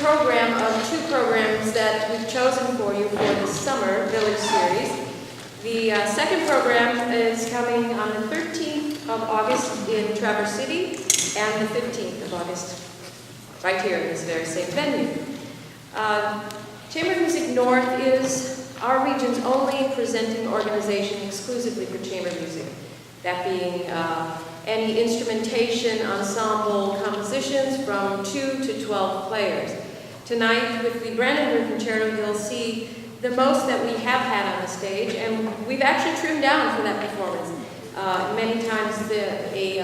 program of two programs that we've chosen for you for the summer Village Series. The second program is coming on the 13th of August in Traverse City and the 15th of August right here in this very same venue. Chamber Music North is our region's only presenting organization exclusively for chamber music, that being any instrumentation ensemble compositions from 2 to 12 players. Tonight, with the Brandenburg Concerto, you'll see the most that we have had on the stage, and we've actually trimmed down for that performance. Many times a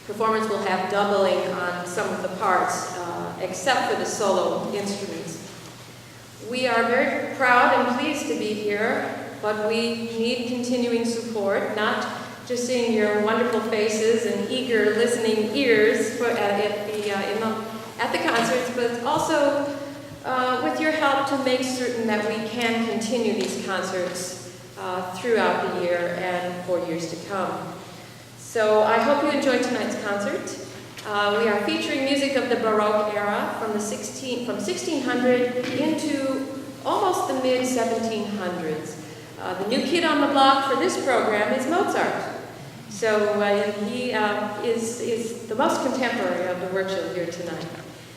performance will have doubling on some of the parts, except for the solo instruments. We are very proud and pleased to be here, but we need continuing support, not just seeing your wonderful faces and eager listening ears at the concerts, but also with your help to make certain that we can continue these concerts throughout the year and for years to come. So I hope you enjoyed tonight's concert. We are featuring music of the Baroque era from 1600 into almost the mid-1700s. The new kid on the block for this program is Mozart. So he is the most contemporary of the works you'll hear tonight.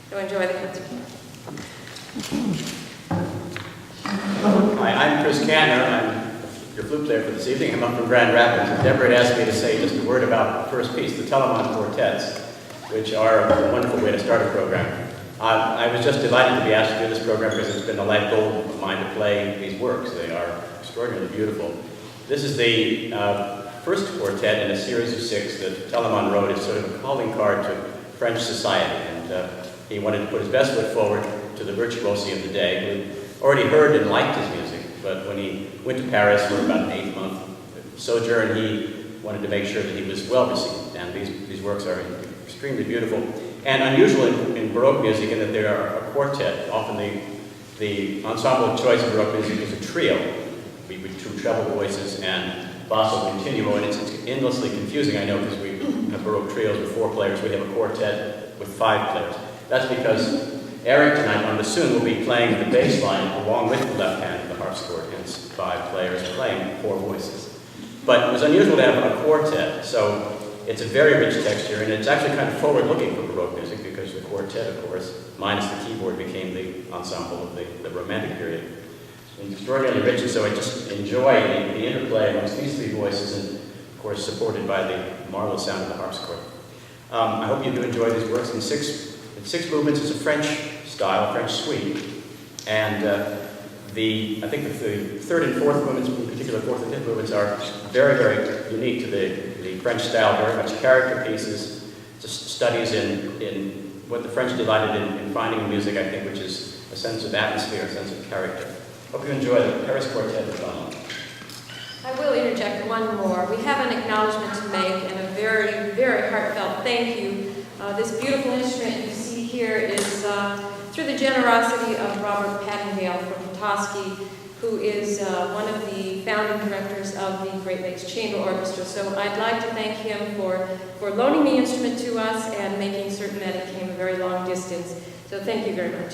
So enjoy the concert. Hi, I'm Chris Canner. I'm your flute player for this evening. I'm up from Grand Rapids. And Deborah had asked me to say just a word about the first piece, the Telemann Quartets, which are a wonderful way to start a program. I was just delighted to be asked to do this program because it's been a life goal of mine to play these works. They are extraordinarily beautiful. This is the first quartet in a series of 6 that Telemann wrote as sort of a calling card to French society. And he wanted to put his best foot forward to the virtuosi of the day, who already heard and liked his music. But when he went to Paris for about an 8-month sojourn, he wanted to make sure that he was well received. And these works are extremely beautiful and unusual in Baroque music in that they are a quartet. Often the ensemble of choice in Baroque music is a trio, with 2 treble voices and basso continuo, and it's endlessly confusing, I know, because we have Baroque trios with 4 players. We have a quartet with 5 players. That's because Eric tonight on bassoon will be playing the bass line along with the left hand of the harpsichord, hence 5 players playing 4 voices. But it was unusual to have a quartet, so it's a very rich texture, and it's actually kind of forward-looking for Baroque music because the quartet, of course, minus the keyboard, became the ensemble of the Romantic period. It's extraordinarily rich, and so I just enjoy the interplay amongst these 3 voices, and of course supported by the marvelous sound of the harpsichord. I hope you do enjoy these works. In 6 movements, it's a French style, French suite, and I think the 3rd and 4th movements, in particular 4th and 5th movements, are very, very unique to the French style, very much character pieces, just studies in what the French delighted in finding in music, I think, which is a sense of atmosphere, a sense of character. Hope you enjoy the Paris Quartet of Fun. I will interject one more. We have an acknowledgement to make and a very, very heartfelt thank you. This beautiful instrument you see here is through the generosity of Robert Pattendale from Petoskey, who is one of the founding directors of the Great Lakes Chamber Orchestra. So I'd like to thank him for loaning the instrument to us and making certain that it came a very long distance. So thank you very much.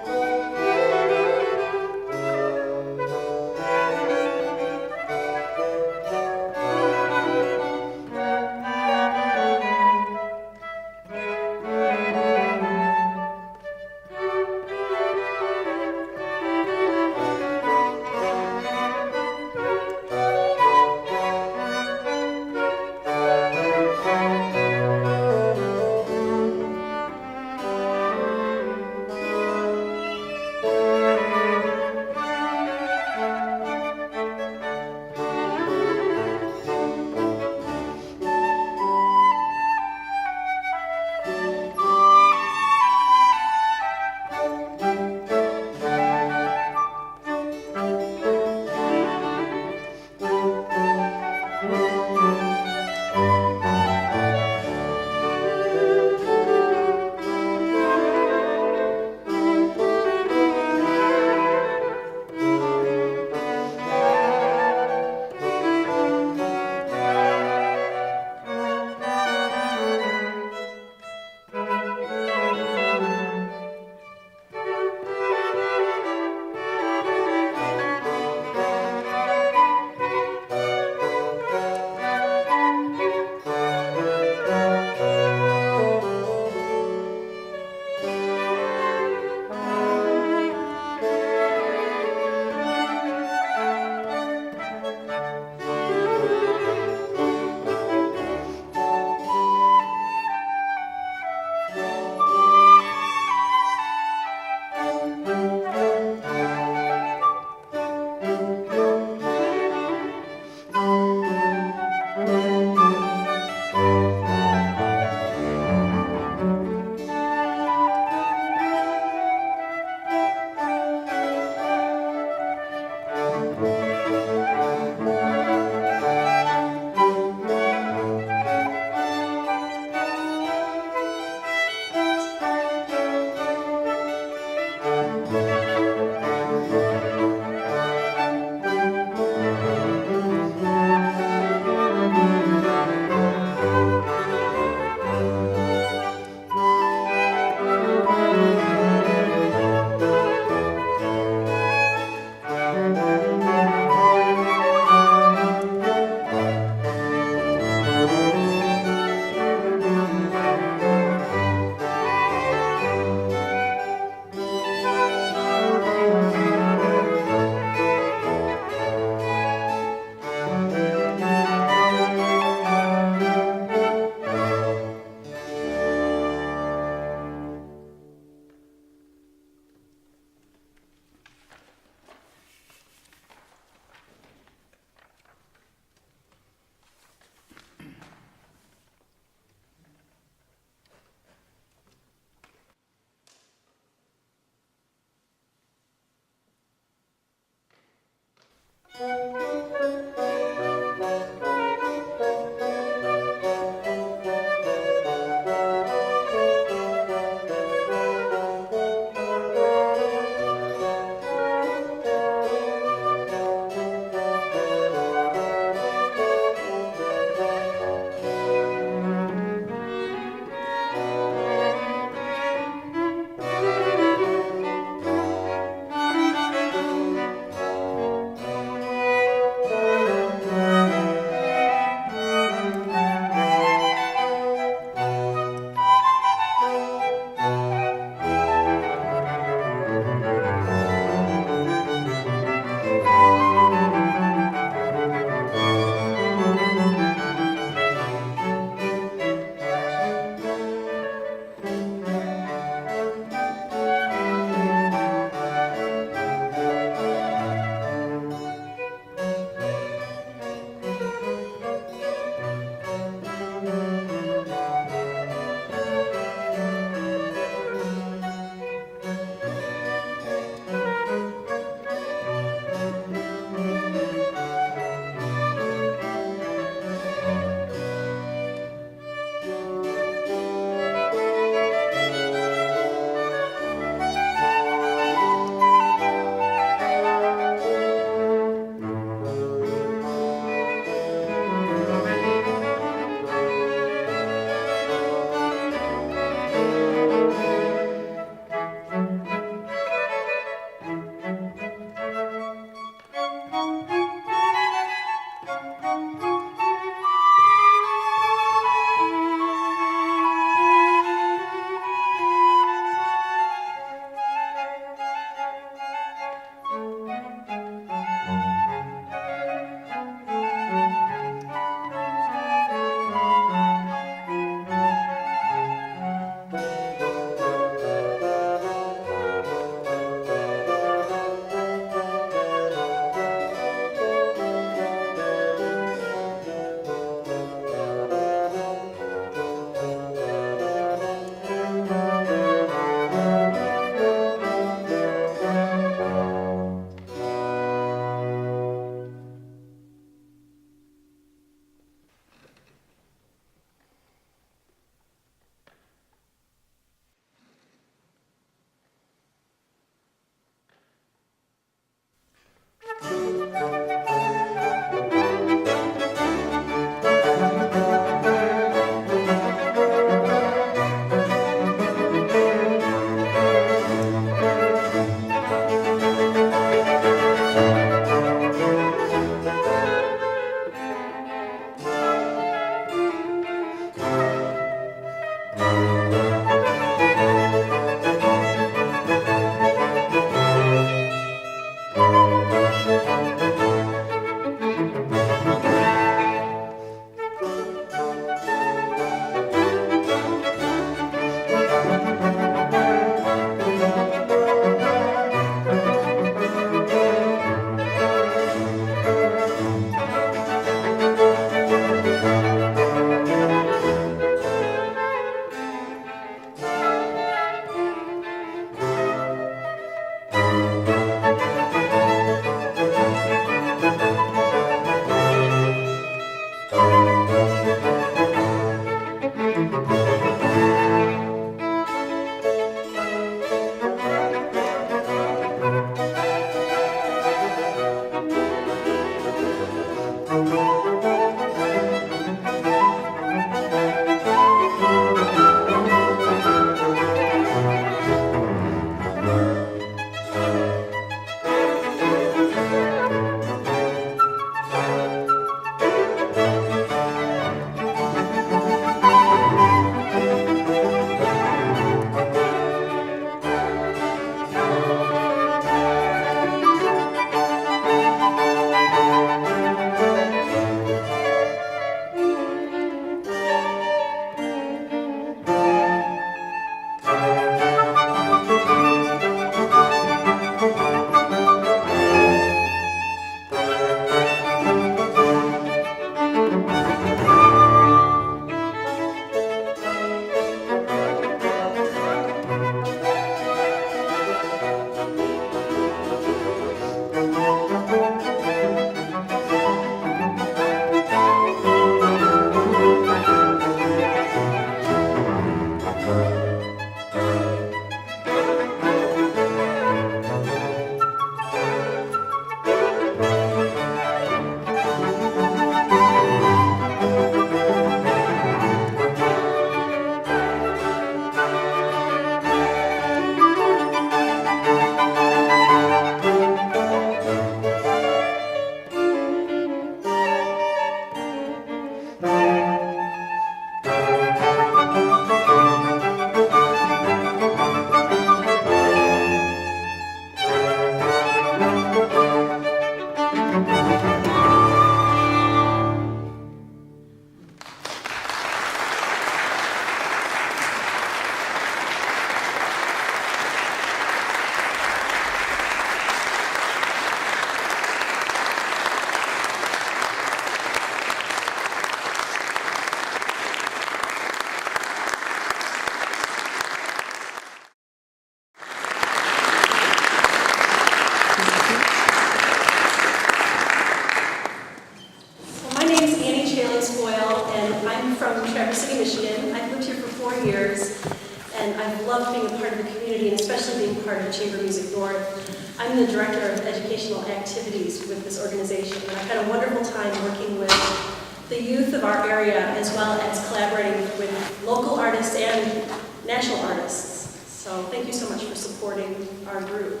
I've loved being a part of the community, and especially being part of Chamber Music North. I'm the Director of Educational Activities with this organization, and I've had a wonderful time working with the youth of our area, as well as collaborating with local artists and national artists. So thank you so much for supporting our group.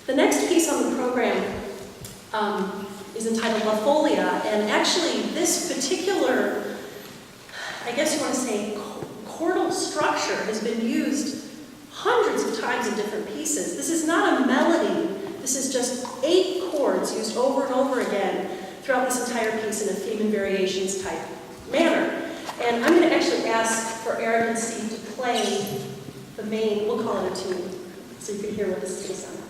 The next piece on the program is entitled La Folia, and actually this particular, I guess you want to say, chordal structure has been used hundreds of times in different pieces. This is not a melody, this is just 8 chords used over and over again throughout this entire piece in a theme and variations type manner. And I'm going to actually ask for Eric and Steve to play the main, we'll call it a tune, so you can hear what this is going to sound like.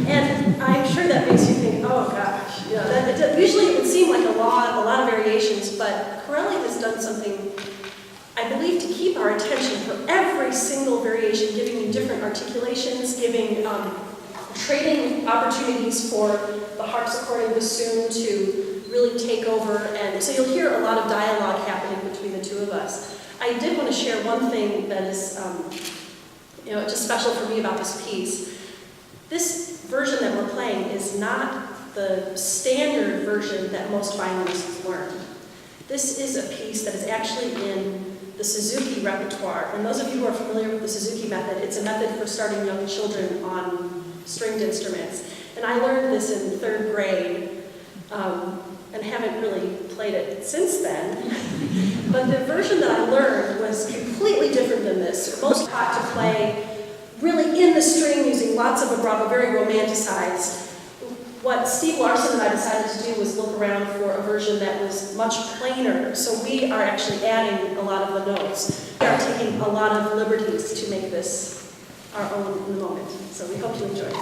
And I'm sure that makes you think, oh gosh, you know, usually it would seem like a lot of variations, but Corelli has done something, I believe, to keep our attention for every single variation, giving you different articulations, giving trading opportunities for the harpsichord and bassoon to really take over, and so you'll hear a lot of dialogue happening between the two of us. I did want to share one thing that is just special for me about this piece. This version that we're playing is not the standard version that most violinists learn. This is a piece that is actually in the Suzuki repertoire. And those of you who are familiar with the Suzuki method, it's a method for starting young children on stringed instruments. And I learned this in 3rd grade and haven't really played it since then. But the version that I learned was completely different than this. Most taught to play really in the string, using lots of vibrato, very romanticized. What Steve Larson and I decided to do was look around for a version that was much plainer. So we are actually adding a lot of the notes. We are taking a lot of liberties to make this our own in the moment. So we hope you enjoy it.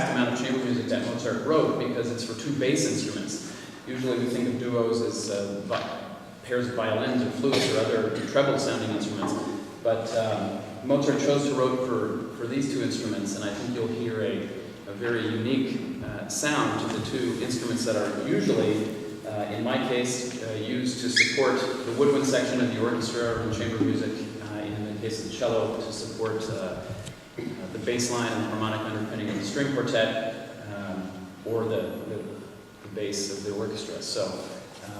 vast amount of chamber music that Mozart wrote because it's for two bass instruments. Usually we think of duos as pairs of violins or flutes or other treble-sounding instruments, but Mozart chose to write for these two instruments, and I think you'll hear a very unique sound to the two instruments that are usually, in my case, used to support the woodwind section of the orchestra or in chamber music, in the case of the cello, to support the bass line and the harmonic underpinning of the string quartet, or the bass of the orchestra. So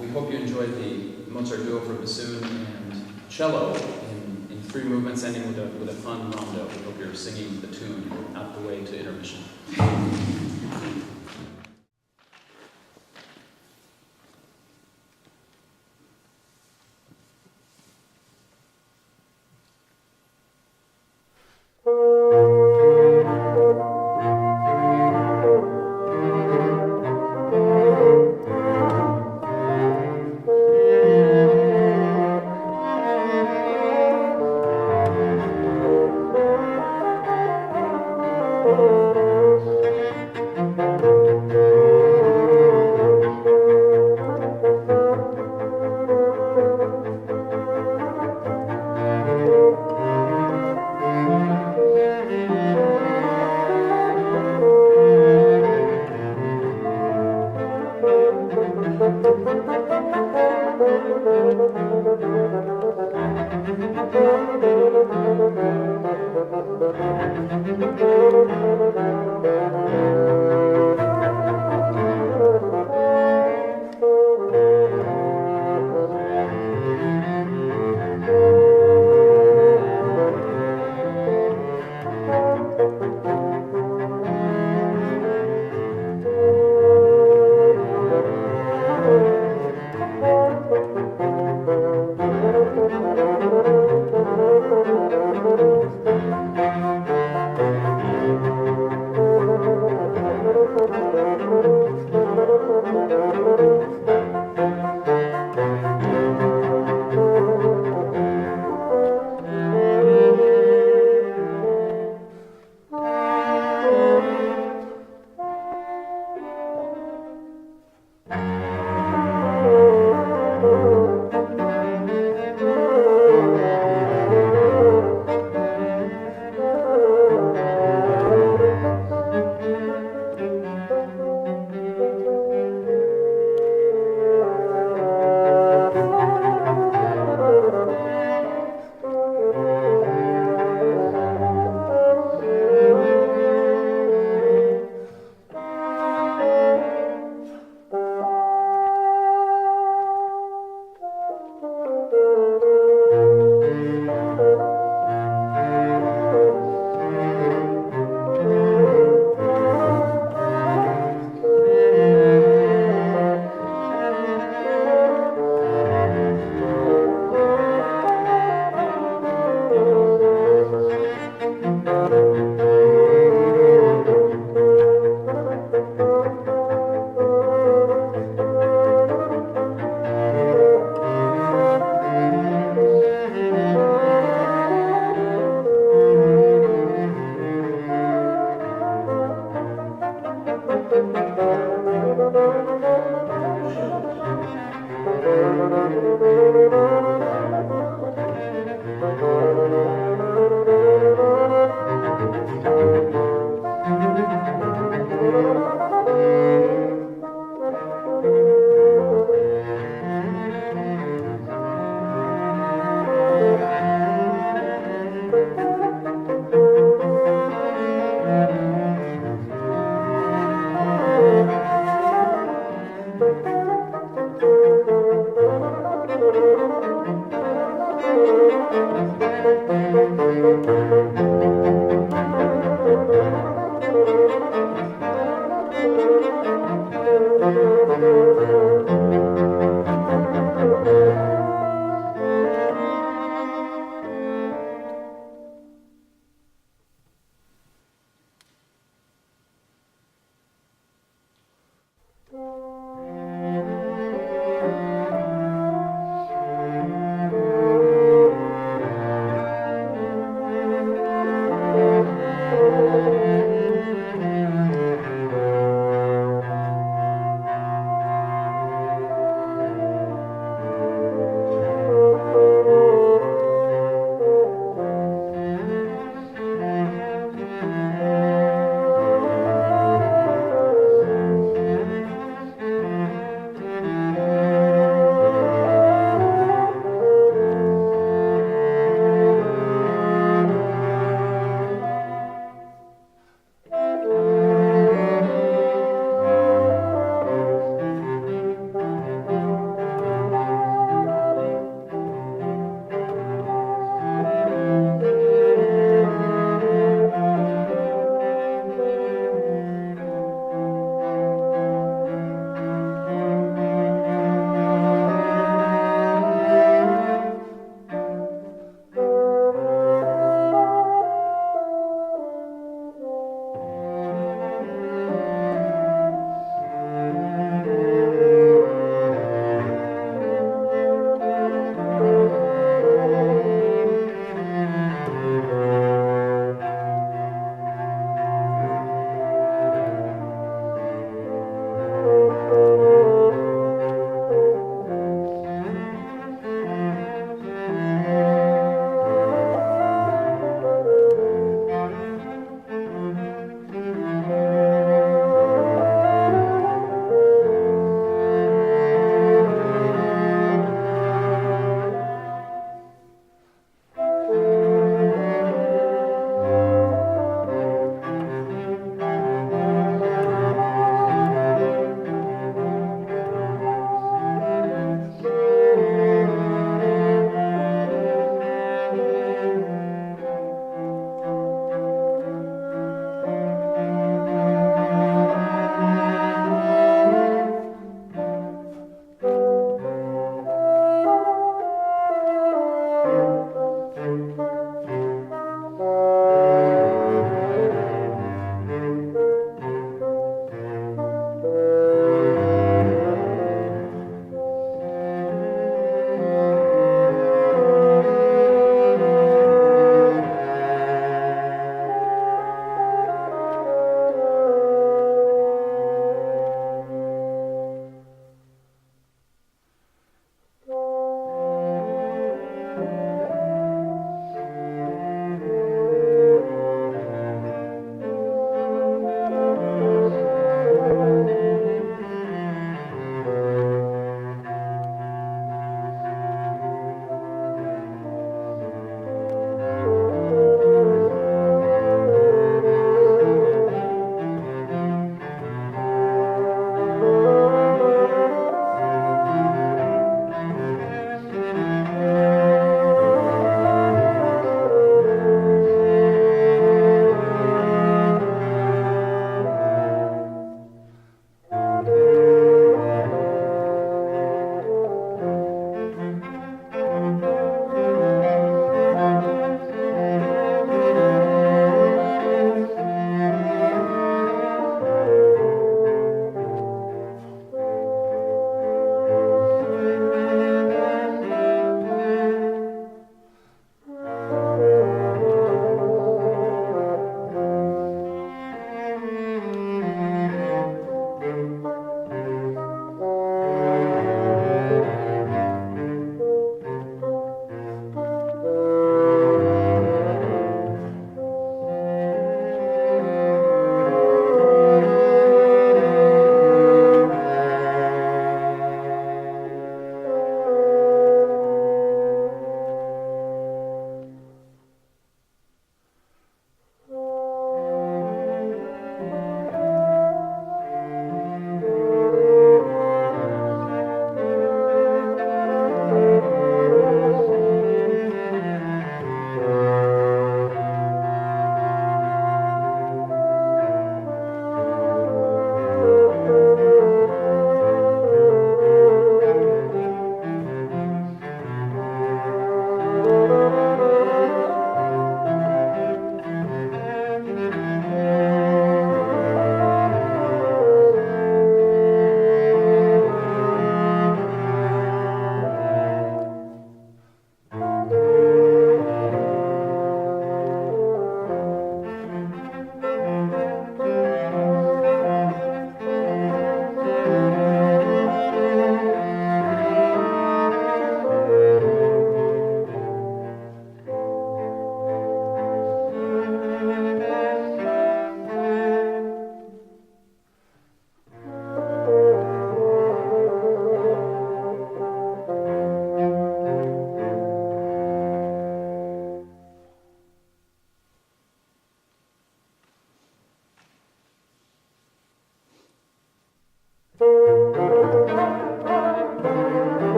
we hope you enjoyed the Mozart duo for bassoon and cello in 3 movements, ending with a fun rondo. We hope you're singing the tune out the way to intermission.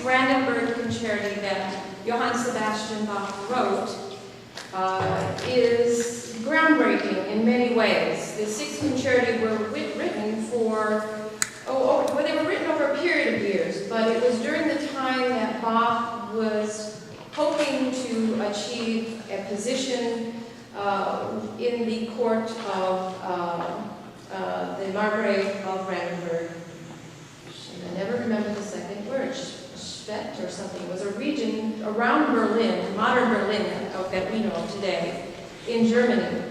Brandenburg concerti that Johann Sebastian Bach wrote is groundbreaking in many ways. The six concerti were written for, they were written over a period of years, but it was during the time that Bach was hoping to achieve a position in the court of the Margrave of Brandenburg. I never remember the second word, Schwedt or something. It was a region around Berlin, modern Berlin, that we know of today, in Germany.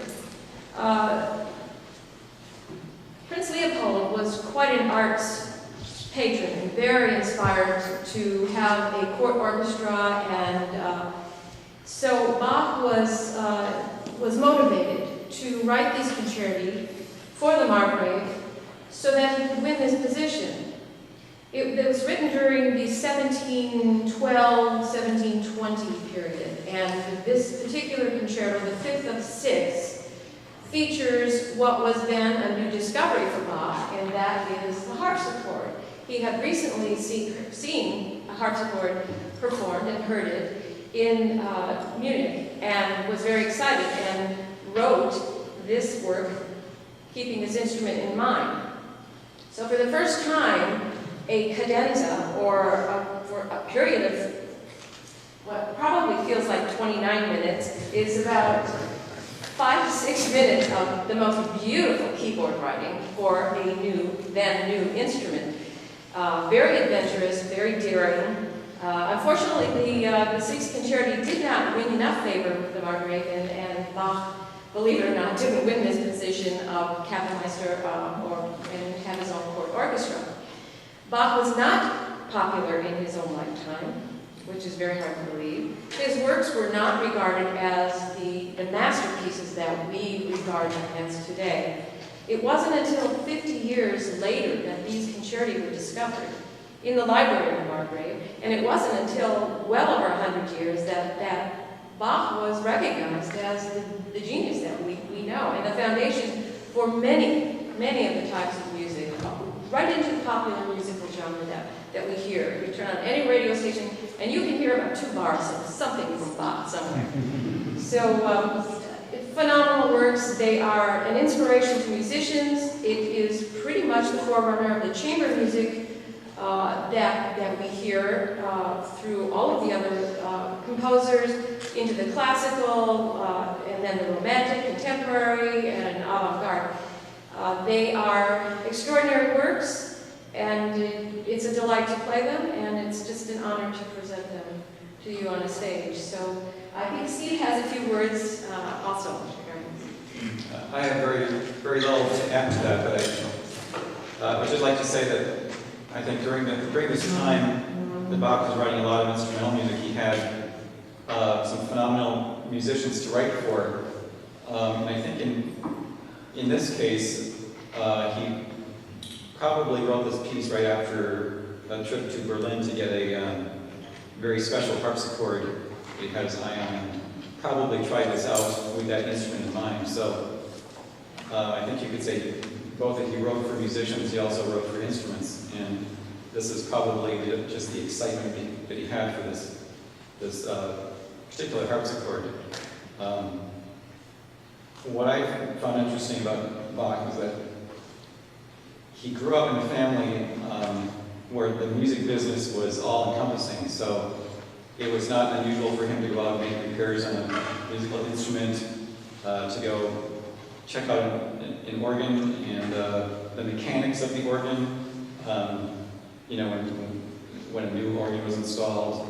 Prince Leopold was quite an arts patron and very inspired to have a court orchestra, and so Bach was motivated to write these concerti for the Margrave so that he could win this position. It was written during the 1712-1720 period, and this particular concerto, the fifth of six, features what was then a new discovery for Bach, and that is the harpsichord. He had recently seen a harpsichord performed and heard it in Munich, and was very excited and wrote this work keeping this instrument in mind. So for the first time, a cadenza, or for a period of what probably feels like 29 minutes, is about 5 to 6 minutes of the most beautiful keyboard writing for a then new instrument. Very adventurous, very daring. Unfortunately, the sixth concerti did not win enough favor with the Margrave, and Bach, believe it or not, didn't win this position of Kapellmeister and have his own court orchestra. Bach was not popular in his own lifetime, which is very hard to believe. His works were not regarded as the masterpieces that we regard them as today. It wasn't until 50 years later that these concerti were discovered in the library of the Margrave, and it wasn't until well over 100 years that Bach was recognized as the genius that we know, and the foundation for many of the types of music, right into the popular musical genre that we hear. You turn on any radio station, and you can hear about 2 bars of something from Bach somewhere. So phenomenal works. They are an inspiration to musicians. It is pretty much the forerunner of the chamber music that we hear through all of the other composers, into the classical, and then the romantic, contemporary, and avant-garde. They are extraordinary works, and it's a delight to play them, and it's just an honor to present them to you on a stage. So I think Steve has a few words also regarding this. I have very little to add to that, but I would just like to say that I think during this time that Bach was writing a lot of instrumental music, he had some phenomenal musicians to write for. And I think in this case, he probably wrote this piece right after a trip to Berlin to get a very special harpsichord he had his eye on, and probably tried this out with that instrument in mind. So I think you could say both that he wrote for musicians, he also wrote for instruments, and this is probably just the excitement that he had for this particular harpsichord. What I found interesting about Bach was that he grew up in a family where the music business was all-encompassing, so it was not unusual for him to go out and make repairs on a musical instrument, to go check out an organ and the mechanics of the organ. You know, when a new organ was installed.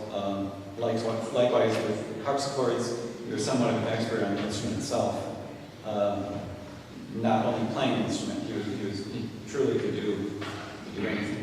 Likewise with harpsichords, he was somewhat of an expert on the instrument itself. Not only playing the instrument, he truly could do anything.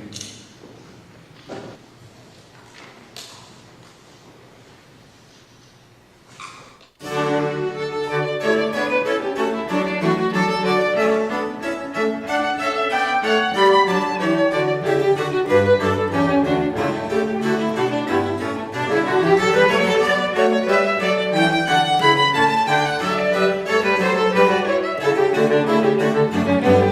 Thank you.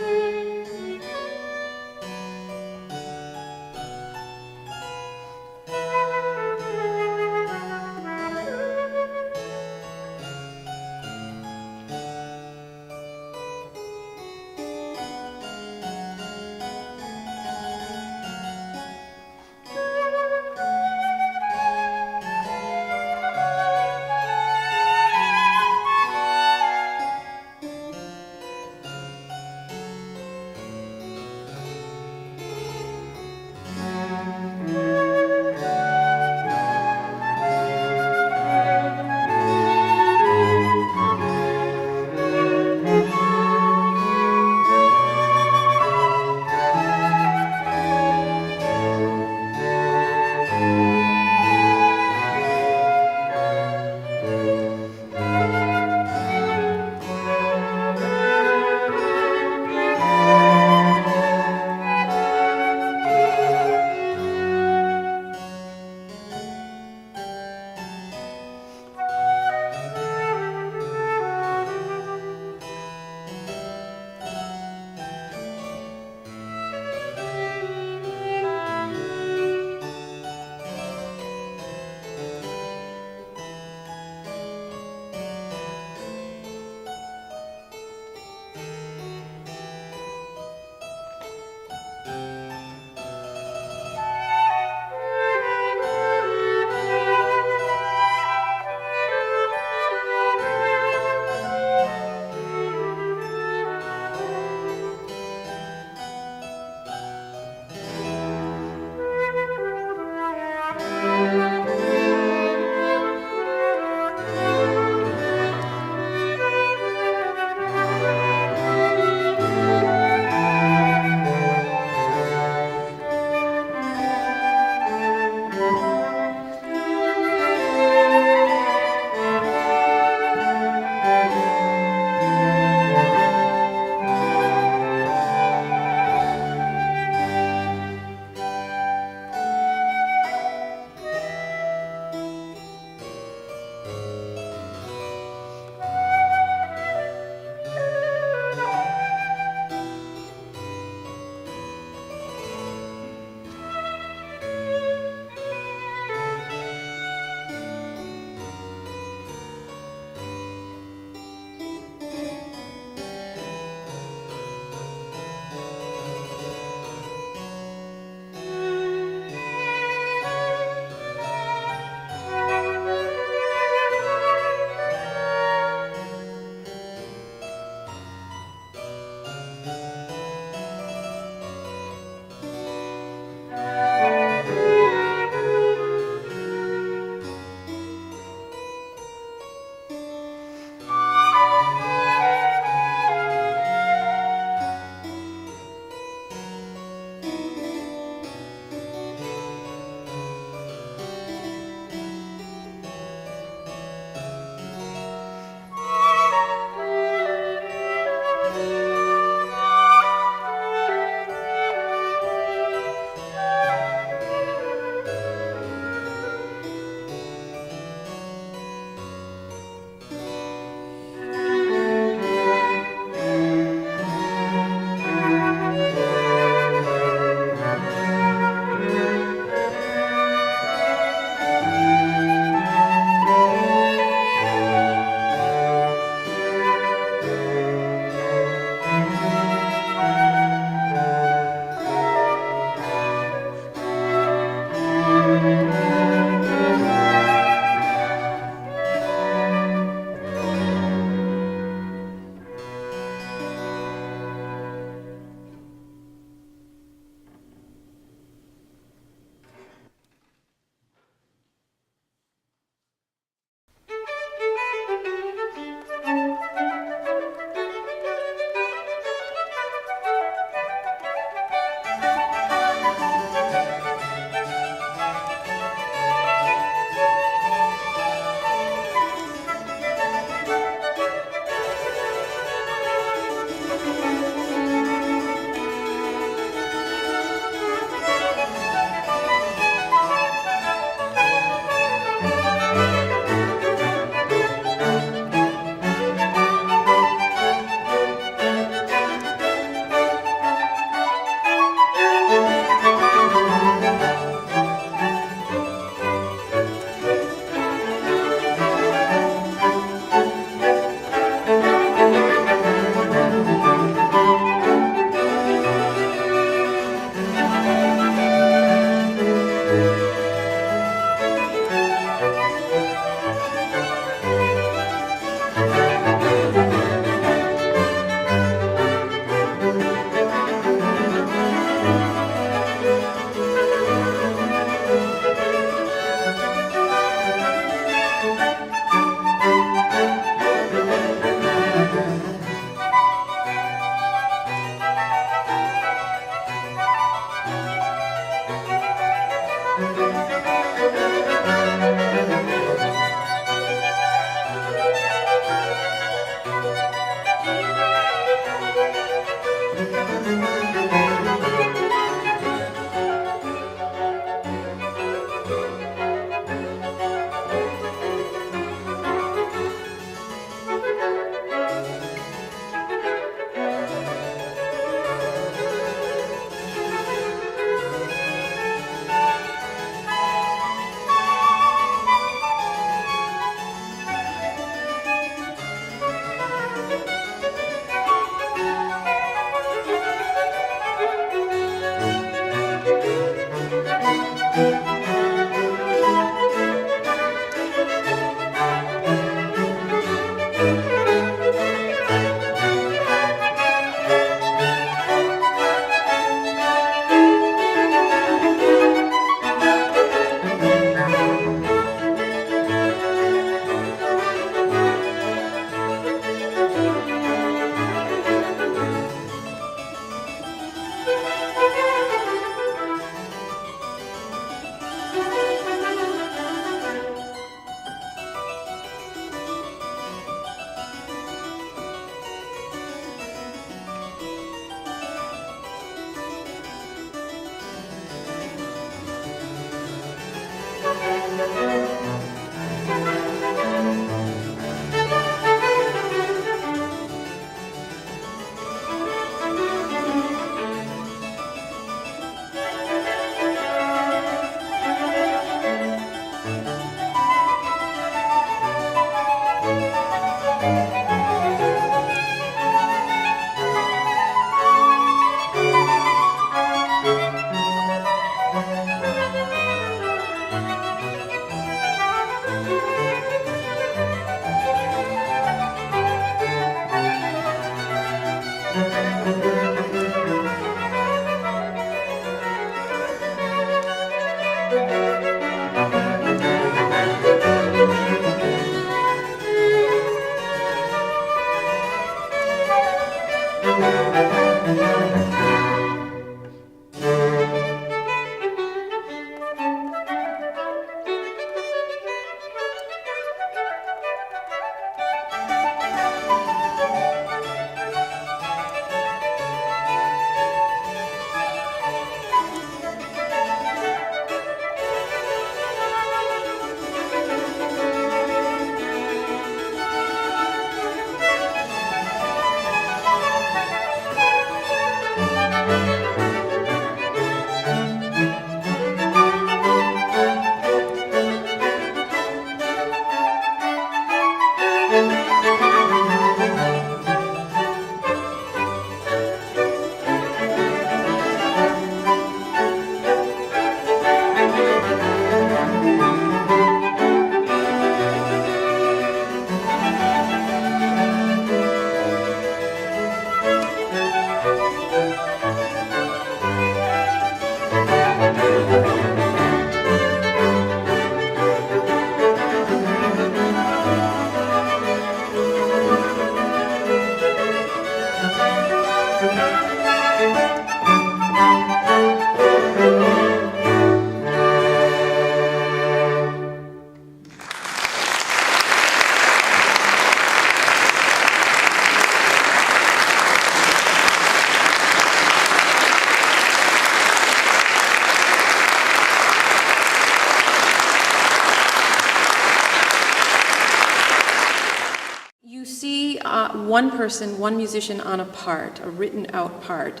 You see one person, one musician on a part, a written out part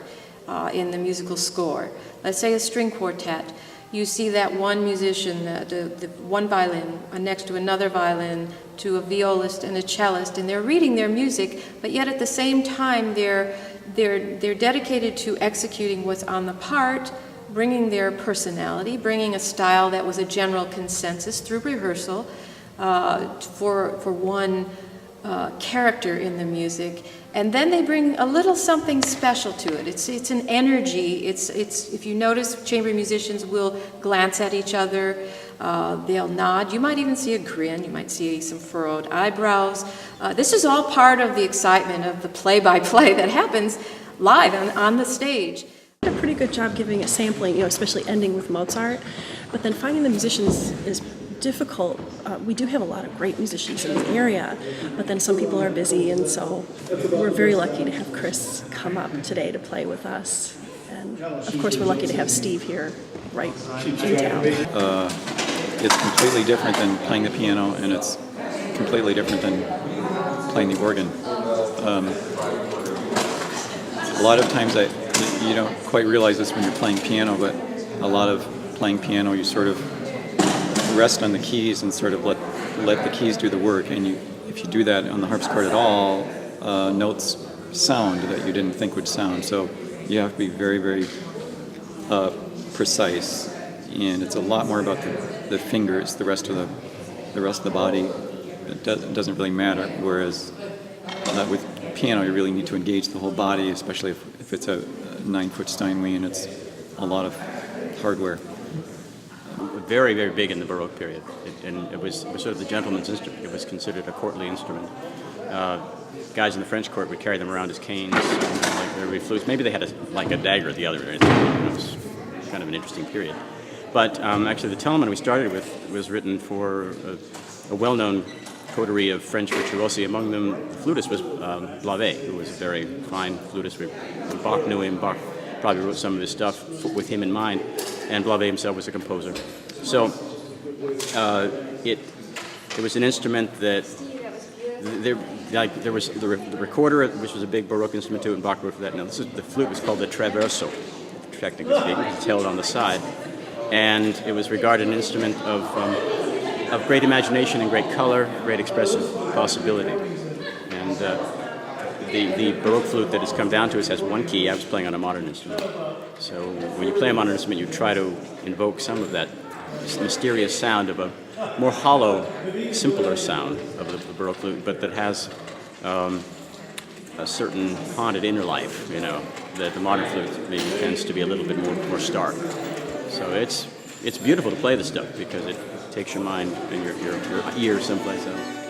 in the musical score. Let's say a string quartet. You see that one musician, the one violin next to another violin, to a violist and a cellist, and they're reading their music, but yet at the same time they're dedicated to executing what's on the part, bringing their personality, bringing a style that was a general consensus through rehearsal for one character in the music, and then they bring a little something special to it. It's an energy. It's if you notice, chamber musicians will glance at each other. They'll nod. You might even see a grin. You might see some furrowed eyebrows. This is all part of the excitement of the play-by-play that happens live on the stage. Did a pretty good job giving a sampling, especially ending with Mozart, but then finding the musicians is difficult. We do have a lot of great musicians in the area, but then some people are busy, and so we're very lucky to have Chris come up today to play with us. And of course, we're lucky to have Steve here right in town. It's completely different than playing the piano, and it's completely different than playing the organ. A lot of times you don't quite realize this when you're playing piano, but a lot of playing piano, you sort of rest on the keys and sort of let the keys do the work. And if you do that on the harpsichord at all, notes sound that you didn't think would sound. So you have to be very, very precise. And it's a lot more about the fingers. The rest of the body, it doesn't really matter. Whereas with piano, you really need to engage the whole body, especially if it's a 9-foot Steinway and it's a lot of hardware. Very, very big in the Baroque period, and it was sort of the gentleman's instrument. It was considered a courtly instrument. Guys in the French court would carry them around as canes, like their flutes. Maybe they had a dagger at the other end. It was kind of an interesting period. But actually, the Telemann we started with was written for a well-known coterie of French virtuosi. Among them, the flutist was Blavet, who was a very fine flutist. Bach knew him. Bach probably wrote some of his stuff with him in mind, and Blavet himself was a composer. So it was an instrument that there was the recorder, which was a big Baroque instrument too, and Bach wrote for that. Now the flute was called the traverso, technically speaking. It's held on the side, and it was regarded an instrument of great imagination and great color, great expressive possibility. And the Baroque flute that has come down to us has one key. I was playing on a modern instrument. So when you play a modern instrument, you try to invoke some of that mysterious sound of a more hollow, simpler sound of the Baroque flute, but that has a certain haunted inner life, that the modern flute maybe tends to be a little bit more stark. So it's beautiful to play this stuff because it takes your mind and your ear someplace else.